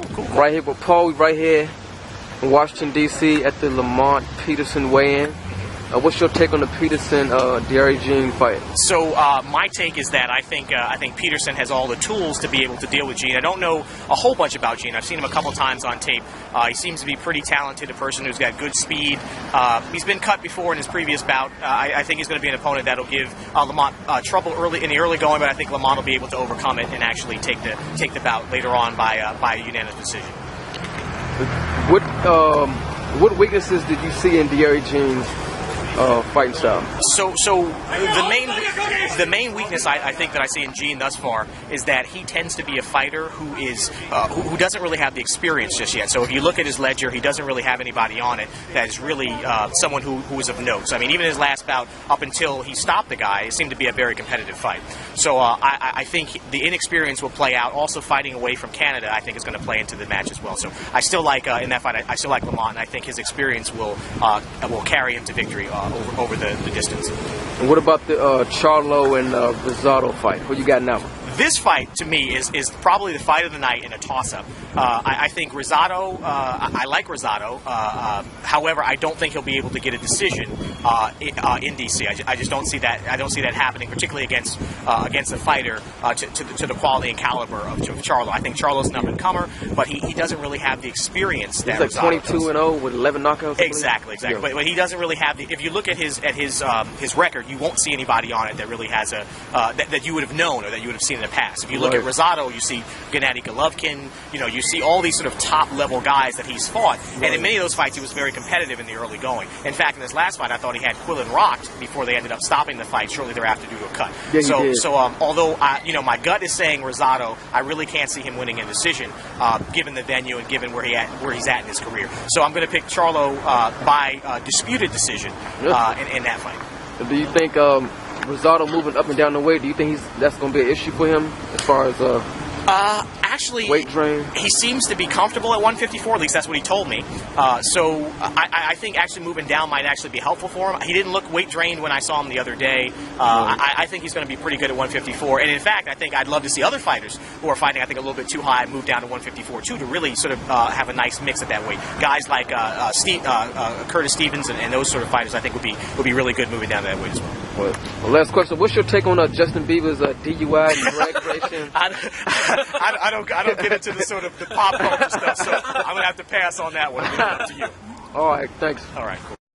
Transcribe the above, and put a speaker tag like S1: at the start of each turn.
S1: cool.
S2: Right here with Paul, right here in Washington, D.C. at the Lamont Peterson weigh-in. What's your take on the Peterson Jean fight?
S1: So my take is that I think Peterson has all the tools to be able to deal with Jean. I don't know a whole bunch about Jean. I've seen him a couple times on tape. He seems to be pretty talented, a person who's got good speed. He's been cut before in his previous bout. I think he's going to be an opponent that'll give Lamont trouble in the early going, but I think Lamont will be able to overcome it and actually take the bout later on by a unanimous decision.
S2: What weaknesses did you see in Jean's fighting style?
S1: So the main weakness I think that I see in Jean thus far is that he tends to be a fighter who doesn't really have the experience just yet. So if you look at his ledger, he doesn't really have anybody on it that is really someone who is of note. So I mean, even his last bout, up until he stopped the guy, it seemed to be a very competitive fight. So I think the inexperience will play out. Also, fighting away from Canada, I think, is going to play into the match as well. So I still like in that fight, I still like Lamont, and I think his experience will carry him to victory over the distance.
S2: And what about the Charlo and Rosado fight? Who you got now?
S1: This fight, to me, is probably the fight of the night in a toss-up. I think Rosado, I like Rosado. However, I don't think he'll be able to get a decision in D.C. I just don't see that. I don't see that happening, particularly against a fighter to the quality and caliber of Charlo. I think Charlo's an up-and-comer, but he doesn't really have the experience that
S2: he's like 22-0 with 11 knockouts.
S1: Exactly.
S2: Yeah.
S1: But he doesn't really have the. If you look at his record, you won't see anybody on it that really has a that you would have known or that you would have seen in the past. If you look at Rosado, you see Gennady Golovkin. You see all these sort of top-level guys that he's fought, and in many of those fights, he was very competitive in the early going. In fact, in this last fight, I thought he had Quillen rocked before they ended up stopping the fight shortly thereafter due to a cut.
S2: Yeah,
S1: although my gut is saying Rosado, I really can't see him winning a decision, given the venue and given where he's at in his career. So I'm going to pick Charlo by disputed decision in that fight.
S2: Do you think Rosado moving up and down the weight, do you think that's going to be an issue for him as far as
S1: actually,
S2: weight drain?
S1: He seems to be comfortable at 154, at least that's what he told me. So I think actually moving down might actually be helpful for him. He didn't look weight drained when I saw him the other day. I think he's going to be pretty good at 154. And in fact, I think I'd love to see other fighters who are fighting, I think, a little bit too high move down to 154 too, to really sort of have a nice mix at that weight. Guys like Curtis Stevens and those sort of fighters, I think, would be really good moving down to that weight as well.
S2: Well, last question. What's your take on Justin Bieber's DUI drag
S1: I don't get into the sort of the pop culture stuff, so I'm going to have to pass on that one. It's up to you.
S2: All right, thanks.
S1: All right, cool.